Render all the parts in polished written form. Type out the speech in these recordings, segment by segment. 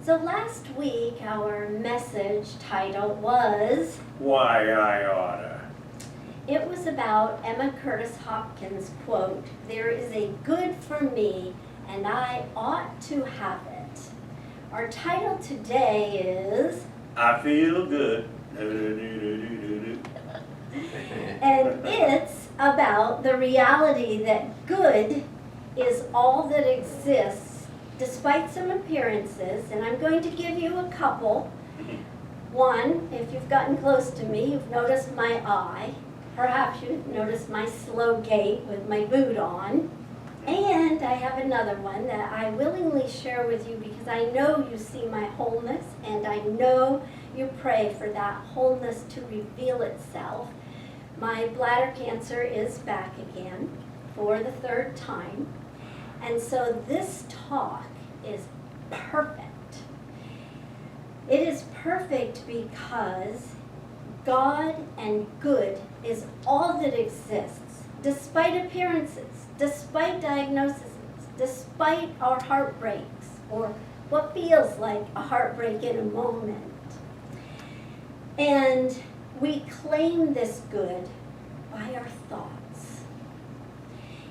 So last week our message title was, Why I Oughta. it was about Emma Curtis Hopkins' quote, "There is a good for me and I ought to have it." Our title today is, I feel good. and it's about the reality that good is all that exists despite some appearances, and I'm going to give you a couple. One, if you've gotten close to me, you've noticed my eye. Perhaps you've noticed my slow gait with my boot on. And I have another one that I willingly share with you because I know you see my wholeness and I know you pray for that wholeness to reveal itself. My bladder cancer is back again for the third time. And so this talk is perfect. It is perfect because God and good is all that exists, despite appearances, despite diagnoses, despite our heartbreaks, or what feels like a heartbreak in a moment. And we claim this good by our thoughts.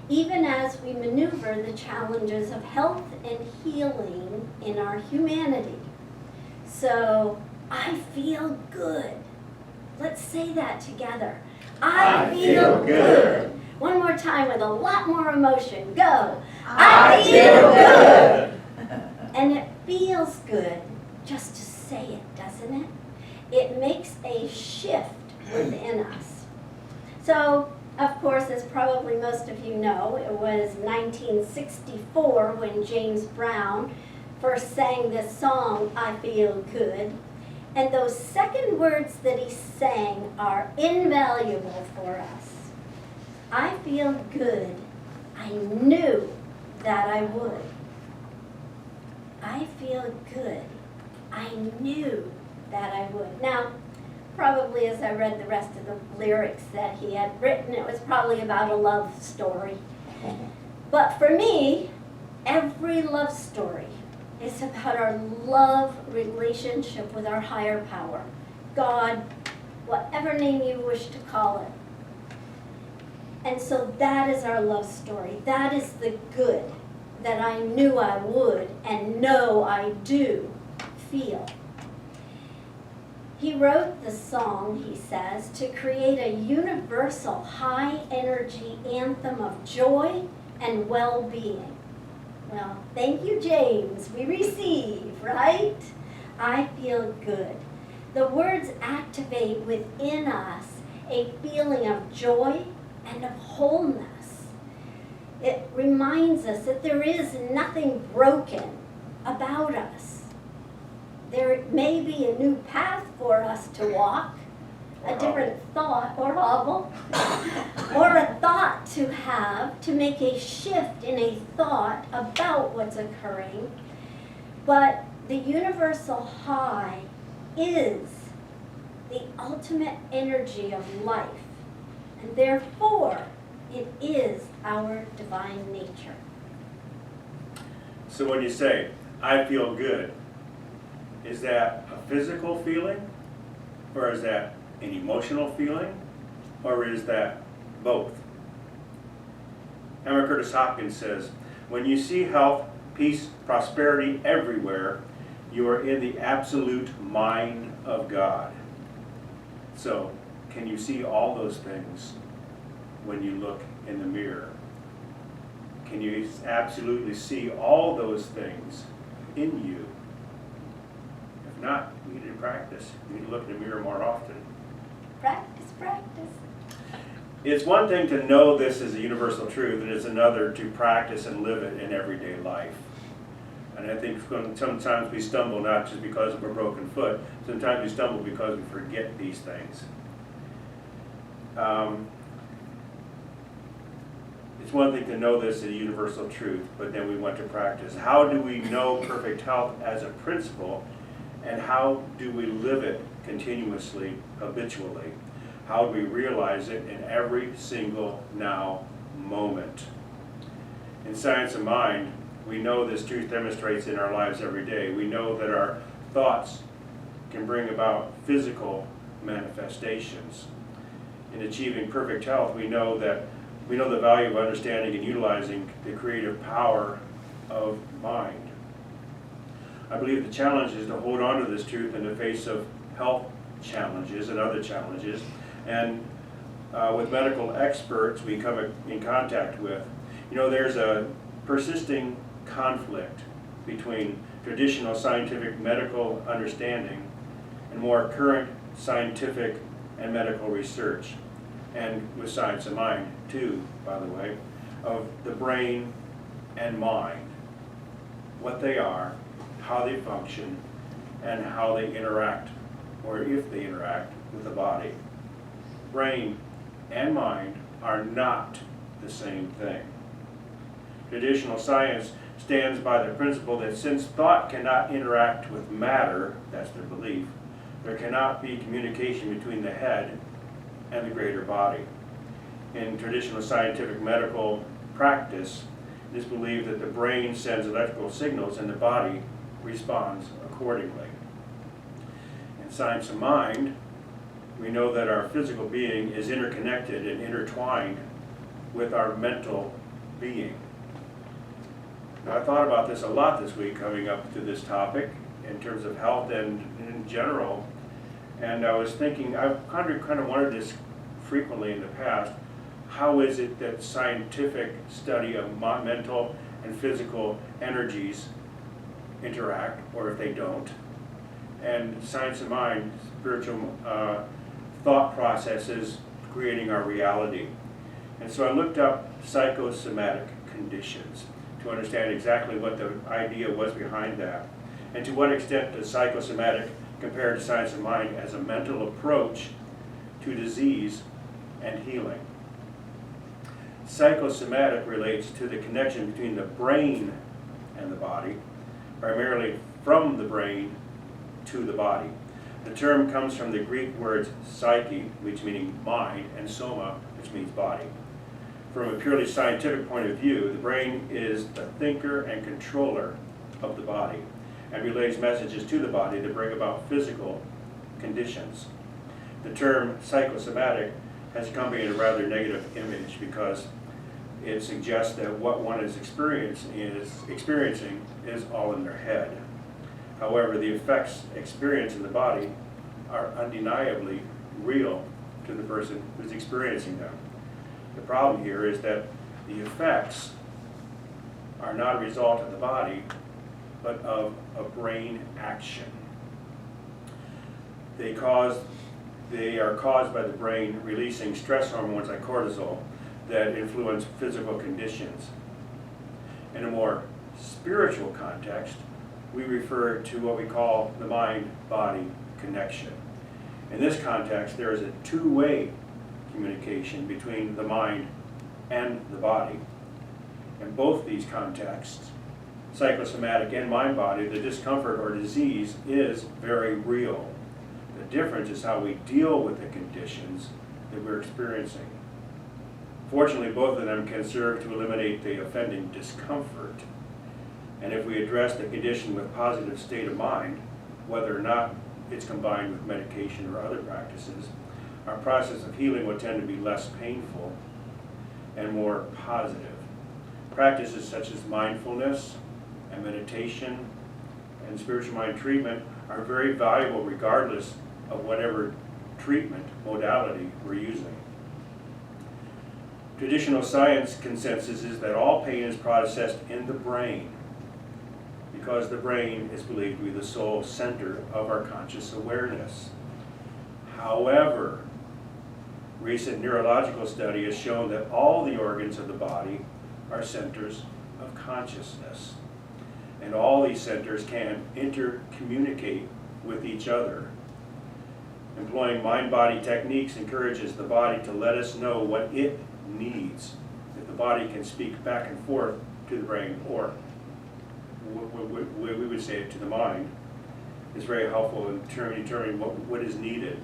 Even as we maneuver the challenges of health and healing in our humanity. So, I feel good. Let's say that together. I feel good. One more time with a lot more emotion. Go. I feel good. And it feels good just to say it, doesn't it? It makes a shift within us. So, of course, as probably most of you know, it was 1964 when James Brown first sang this song, I Feel Good. And those second words that he sang are invaluable for us. I feel good. I knew that I would. I feel good. I knew that I would. Now, probably as I read the rest of the lyrics that he had written, it was probably about a love story. But for me, every love story is about our love relationship with our higher power, God, whatever name you wish to call it. And so that is our love story. That is the good that I knew I would and know I do feel. He wrote the song, he says, to create a universal high energy anthem of joy and well-being. Well, thank you, James. We receive, right? I feel good. The words activate within us a feeling of joy and of wholeness. It reminds us that there is nothing broken about us. There may be a new path for us to walk, a different thought, or hobble, or a thought to have, to make a shift in a thought about what's occurring. But the universal high is the ultimate energy of life, and therefore it is our divine nature. So when you say, I feel good, is that a physical feeling? Or is that an emotional feeling? Or is that both? Emma Curtis Hopkins says, when you see health, peace, prosperity everywhere, you are in the absolute mind of God. So, can you see all those things when you look in the mirror? Can you absolutely see all those things in you? If not, we need to practice. We need to look in the mirror more often. Practice, practice. It's one thing to know this is a universal truth, and it's another to practice and live it in everyday life. And I think sometimes we stumble not just because of a broken foot, sometimes we stumble because we forget these things. It's one thing to know this is a universal truth, but then we want to practice. How do we know perfect health as a principle, and how do we live it continuously, habitually? How do we realize it in every single now moment? In Science of Mind, We know this truth demonstrates in our lives every day. We know that our thoughts can bring about physical manifestations. In achieving perfect health, we know the value of understanding and utilizing the creative power of mind. I believe the challenge is to hold on to this truth in the face of health challenges and other challenges. And with medical experts we come in contact with, there's a persisting conflict between traditional scientific medical understanding and more current scientific and medical research, and with science of mind too, by the way, of the brain and mind, what they are, how they function, and how they interact, or if they interact, with the body. Brain and mind are not the same thing. Traditional science stands by the principle that since thought cannot interact with matter, that's their belief, there cannot be communication between the head and the greater body. In traditional scientific medical practice, it is believed that the brain sends electrical signals and the body responds accordingly. In science of mind, we know that our physical being is interconnected and intertwined with our mental being. Now, I thought about this a lot this week coming up to this topic in terms of health and in general, and I was thinking, I've kind of wondered this frequently in the past, how is it that scientific study of mental and physical energies interact, or if they don't, and science of mind, spiritual thought processes creating our reality. And so I looked up psychosomatic conditions to understand exactly what the idea was behind that, and to what extent does psychosomatic compare to science of mind as a mental approach to disease and healing. Psychosomatic relates to the connection between the brain and the body, primarily from the brain to the body. The term comes from the Greek words psyche, which meaning mind, and soma, which means body. From a purely scientific point of view, the brain is the thinker and controller of the body and relays messages to the body that bring about physical conditions. The term psychosomatic has accompanied a rather negative image because it suggests that what one is experiencing is all in their head. However, the effects experienced in the body are undeniably real to the person who's experiencing them. The problem here is that the effects are not a result of the body, but of a brain action. They are caused by the brain releasing stress hormones like cortisol that influence physical conditions. In a more spiritual context, we refer to what we call the mind-body connection. In this context, there is a two-way communication between the mind and the body. In both these contexts, psychosomatic and mind-body, the discomfort or disease is very real. The difference is how we deal with the conditions that we're experiencing. Fortunately, both of them can serve to eliminate the offending discomfort. And if we address the condition with positive state of mind, whether or not it's combined with medication or other practices, our process of healing will tend to be less painful and more positive. Practices such as mindfulness and meditation and spiritual mind treatment are very valuable regardless of whatever treatment modality we're using. Traditional science consensus is that all pain is processed in the brain because the brain is believed to be the sole center of our conscious awareness. However, recent neurological study has shown that all the organs of the body are centers of consciousness, and all these centers can intercommunicate with each other. Employing mind-body techniques encourages the body to let us know what it needs. If the body can speak back and forth to the brain, or we would say it to the mind, is very helpful in determining what is needed.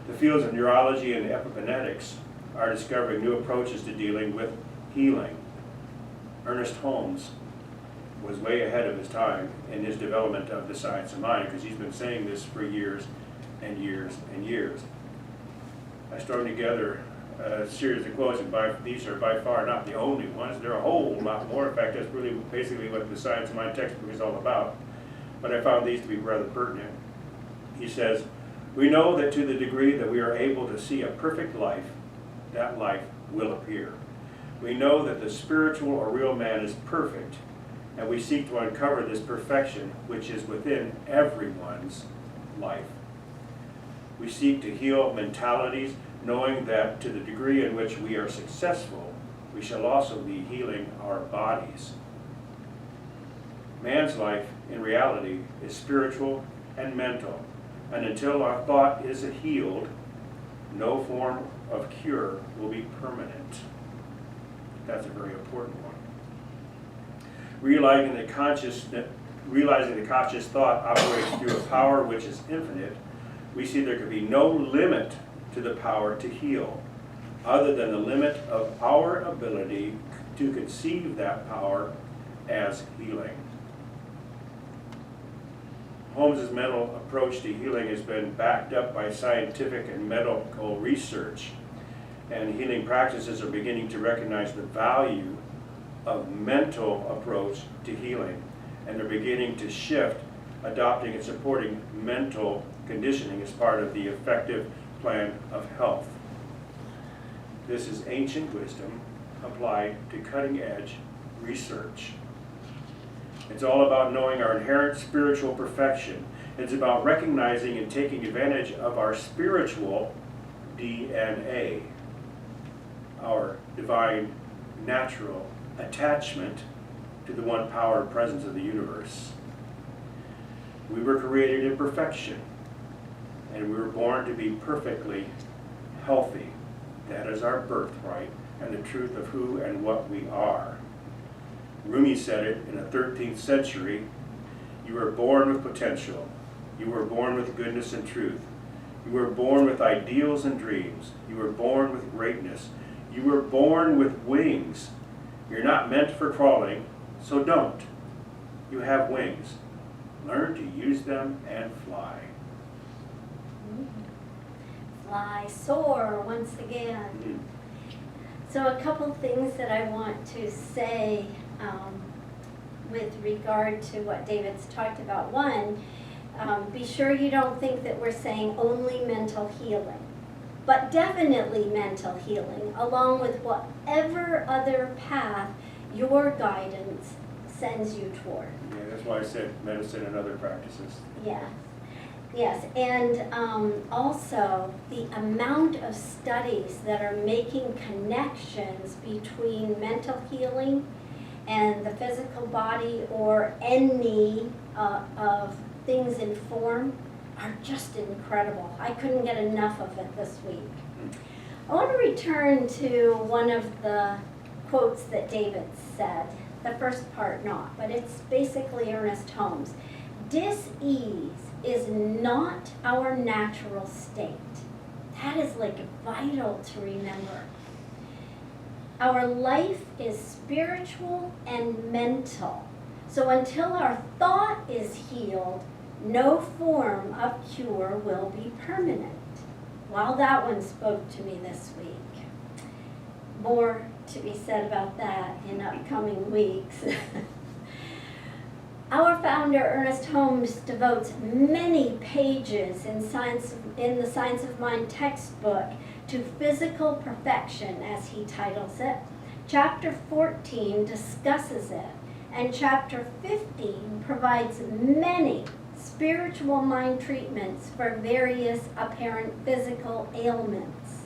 The fields of neurology and epigenetics are discovering new approaches to dealing with healing. Ernest Holmes was way ahead of his time in his development of the science of mind, because he's been saying this for years and years and years. I strung together a series of quotes, and these are by far not the only ones. There are a whole lot more. In fact, that's really basically what the Science of Mind textbook is all about. But I found these to be rather pertinent. He says, "We know that to the degree that we are able to see a perfect life, that life will appear. We know that the spiritual or real man is perfect, and we seek to uncover this perfection which is within everyone's life. We seek to heal mentalities, knowing that to the degree in which we are successful, we shall also be healing our bodies. Man's life, in reality, is spiritual and mental, and until our thought is healed, no form of cure will be permanent." That's a very important one. Realizing the conscious thought operates through a power which is infinite, we see there could be no limit to the power to heal, other than the limit of our ability to conceive that power as healing. Holmes's mental approach to healing has been backed up by scientific and medical research, and healing practices are beginning to recognize the value of mental approach to healing, and they're beginning to shift, adopting and supporting mental conditioning as part of the effective plan of health. This is ancient wisdom applied to cutting-edge research. It's all about knowing our inherent spiritual perfection. It's about recognizing and taking advantage of our spiritual DNA, our divine natural attachment to the one power and presence of the universe. We were created in perfection, and we were born to be perfectly healthy. That is our birthright and the truth of who and what we are. Rumi said it in the 13th century, "You were born with potential. You were born with goodness and truth. You were born with ideals and dreams. You were born with greatness. You were born with wings. You're not meant for crawling, so don't. You have wings. Learn to use them and fly." Fly, soar once again. So a couple things that I want to say with regard to what David's talked about. One, be sure you don't think that we're saying only mental healing, but definitely mental healing, along with whatever other path your guidance sends you toward. Yeah, that's why I said medicine and other practices. Yeah. Yes, and also the amount of studies that are making connections between mental healing and the physical body, or any of things in form, are just incredible. I couldn't get enough of it this week. I want to return to one of the quotes that David said. The first part not, but it's basically Ernest Holmes. "Dis-ease is not our natural state." That is like vital to remember. Our life is spiritual and mental. So until our thought is healed, no form of cure will be permanent. Well, that one spoke to me this week. More to be said about that in upcoming weeks. Our founder, Ernest Holmes, devotes many pages in the Science of Mind textbook to physical perfection, as he titles it. Chapter 14 discusses it, and Chapter 15 provides many spiritual mind treatments for various apparent physical ailments.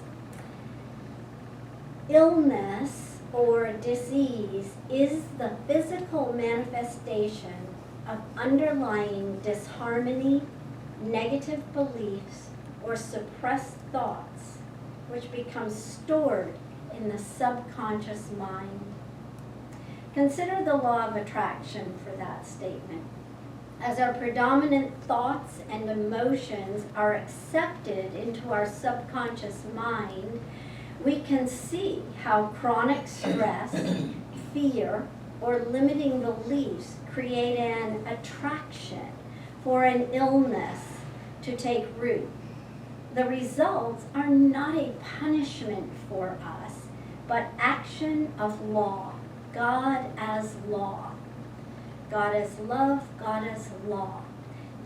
Illness or disease is the physical manifestation of underlying disharmony, negative beliefs, or suppressed thoughts, which become stored in the subconscious mind. Consider the law of attraction for that statement. As our predominant thoughts and emotions are accepted into our subconscious mind, we can see how chronic stress, fear, or limiting beliefs create an attraction for an illness to take root. The results are not a punishment for us, but action of law. God as law. God as love, God as law.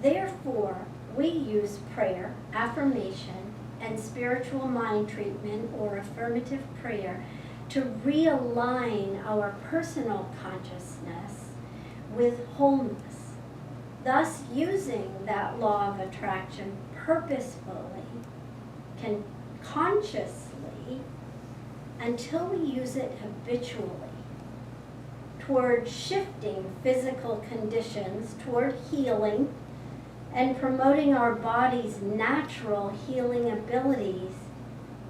Therefore, we use prayer, affirmation, and spiritual mind treatment or affirmative prayer to realign our personal consciousness with wholeness. Thus, using that law of attraction purposefully, consciously, until we use it habitually, toward shifting physical conditions toward healing and promoting our body's natural healing abilities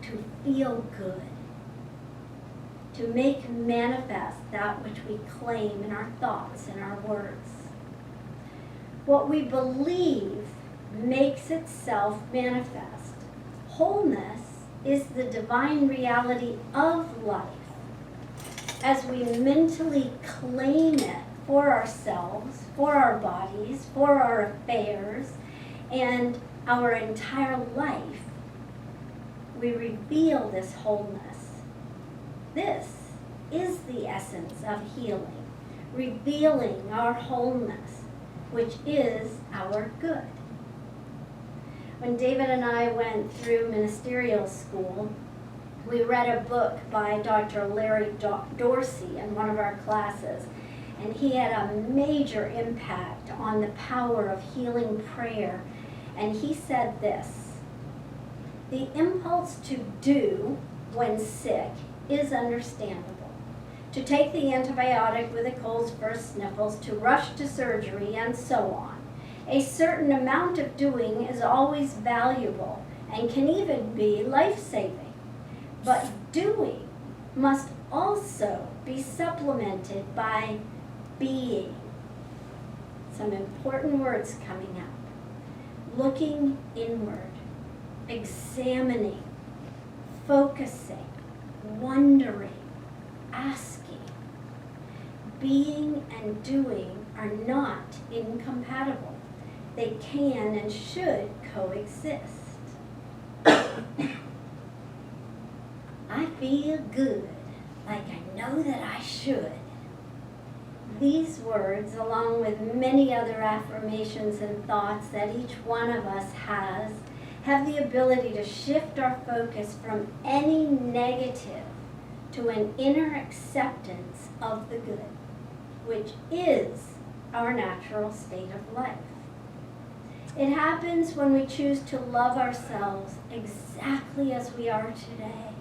to feel good, to make manifest that which we claim in our thoughts and our words. What we believe makes itself manifest. Wholeness is the divine reality of life. As we mentally claim it for ourselves, for our bodies, for our affairs, and our entire life, we reveal this wholeness. This is the essence of healing, revealing our wholeness, which is our good. When David and I went through ministerial school, we read a book by Dr. Larry Dorsey in one of our classes, and he had a major impact on the power of healing prayer. And he said this: the impulse to do when sick is understandable. To take the antibiotic with a cold's first sniffles, to rush to surgery, and so on. A certain amount of doing is always valuable and can even be life-saving. But doing must also be supplemented by being. Some important words coming up. Looking inward, examining, focusing, wondering, asking. Being and doing are not incompatible. They can and should coexist. I feel good, like I know that I should. These words, along with many other affirmations and thoughts that each one of us has, have the ability to shift our focus from any negative to an inner acceptance of the good, which is our natural state of life. It happens when we choose to love ourselves exactly as we are today.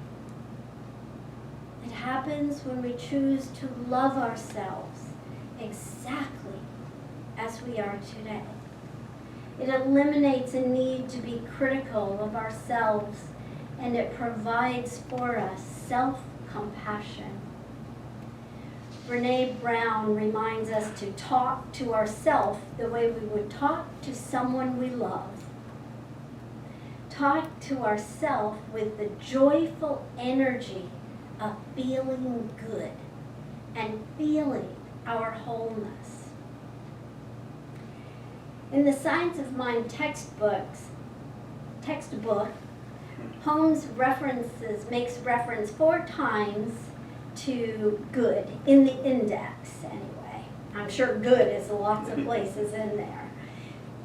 It happens when we choose to love ourselves exactly as we are today. It eliminates a need to be critical of ourselves, and it provides for us self-compassion. Brene Brown reminds us to talk to ourselves the way we would talk to someone we love. Talk to ourselves with the joyful energy of feeling good and feeling our wholeness. In the Science of Mind textbook, Holmes makes reference 4 times to good, in the index anyway. I'm sure good is lots of places in there,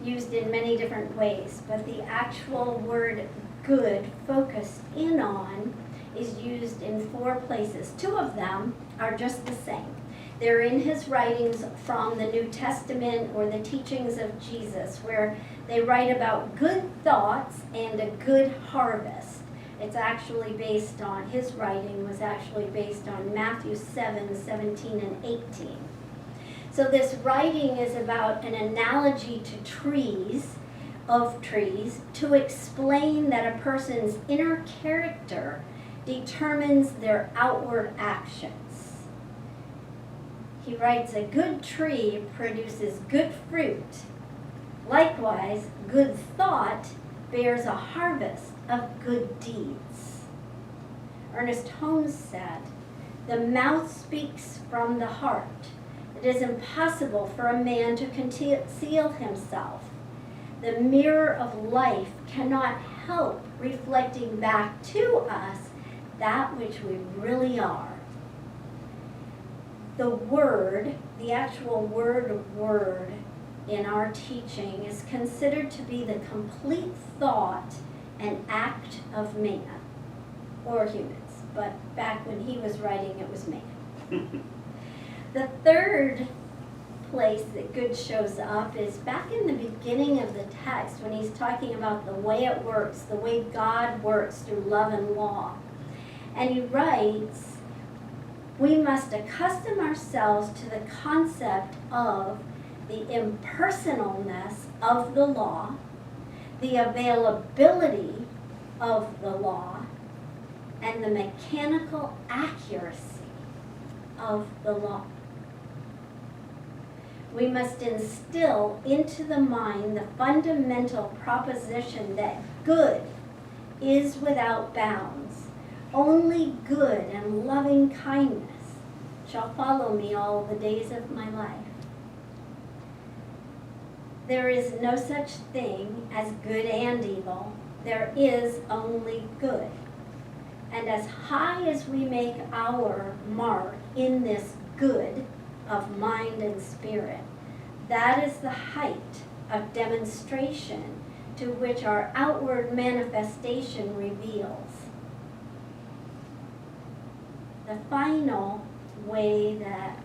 used in many different ways, but the actual word good focused in on is used in 4 places. 2 of them are just the same. They're in his writings from the New Testament or the teachings of Jesus, where they write about good thoughts and a good harvest. It's actually based on, his writing was actually based on Matthew 7:17 and 18. So this writing is about an analogy to trees, to explain that a person's inner character determines their outward actions. He writes, a good tree produces good fruit. Likewise, good thought bears a harvest of good deeds. Ernest Holmes said, the mouth speaks from the heart. It is impossible for a man to conceal himself. The mirror of life cannot help reflecting back to us that which we really are. The word, the actual word in our teaching is considered to be the complete thought and act of man, or humans, but back when he was writing it was man. The third place that good shows up is back in the beginning of the text when he's talking about the way it works, the way God works through love and law. And he writes, we must accustom ourselves to the concept of the impersonalness of the law, the availability of the law, and the mechanical accuracy of the law. We must instill into the mind the fundamental proposition that good is without bounds. Only good and loving kindness shall follow me all the days of my life. There is no such thing as good and evil. There is only good. And as high as we make our mark in this good of mind and spirit, that is the height of demonstration to which our outward manifestation reveals. The final way that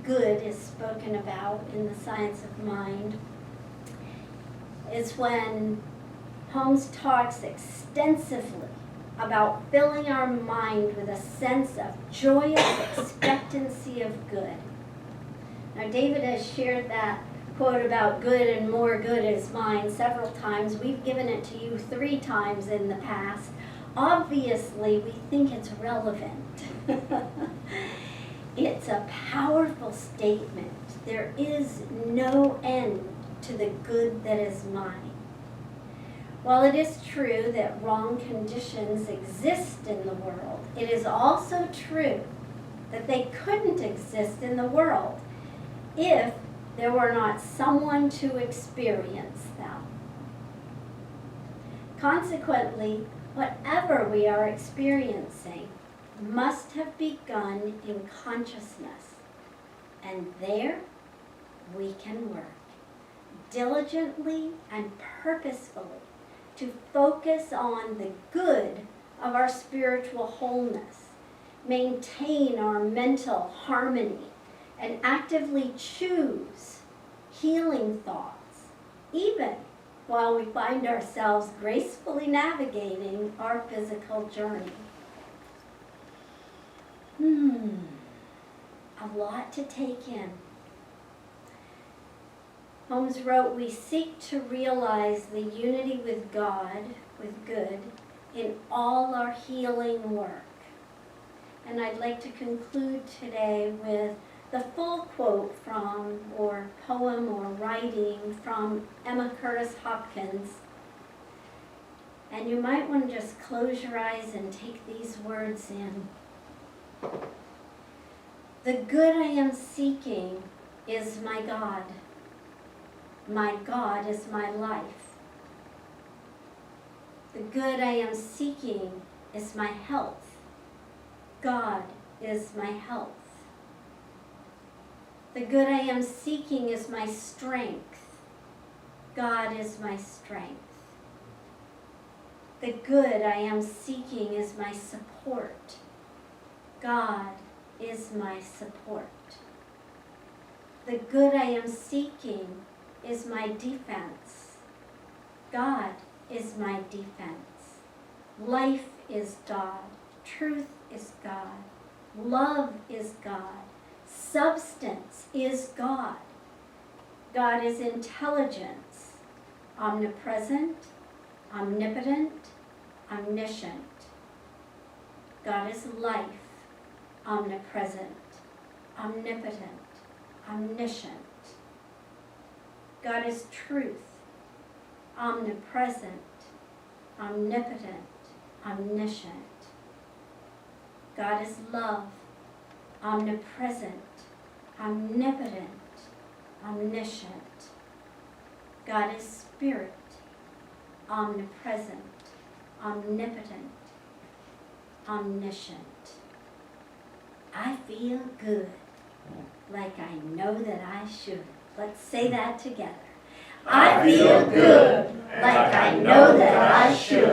good is spoken about in the science of mind is when Holmes talks extensively about filling our mind with a sense of joyous expectancy of good. Now, David has shared that quote about good and more good is mine several times. We've given it to you 3 times in the past. Obviously, we think it's relevant. It's a powerful statement. There is no end to the good that is mine. While it is true that wrong conditions exist in the world, it is also true that they couldn't exist in the world if there were not someone to experience them. Consequently, whatever we are experiencing must have begun in consciousness, and there we can work diligently and purposefully to focus on the good of our spiritual wholeness, maintain our mental harmony, and actively choose healing thoughts, even while we find ourselves gracefully navigating our physical journey. A lot to take in. Holmes wrote, we seek to realize the unity with God, with good, in all our healing work. And I'd like to conclude today with the full quote from, or poem or writing from Emma Curtis Hopkins. And you might want to just close your eyes and take these words in. The good I am seeking is my God. My God is my life. The good I am seeking is my health. God is my health. The good I am seeking is my strength. God is my strength. The good I am seeking is my support. God is my support. The good I am seeking is my defense. God is my defense. Life is God. Truth is God. Love is God. Substance is God. God is intelligence, omnipresent, omnipotent, omniscient. God is life, omnipresent, omnipotent, omniscient. God is truth, omnipresent, omnipotent, omniscient. God is love, omnipresent, omnipotent, omniscient. God is spirit, omnipresent, omnipotent, omniscient. I feel good, like I know that I should. Let's say that together. I feel good, like I know that I should.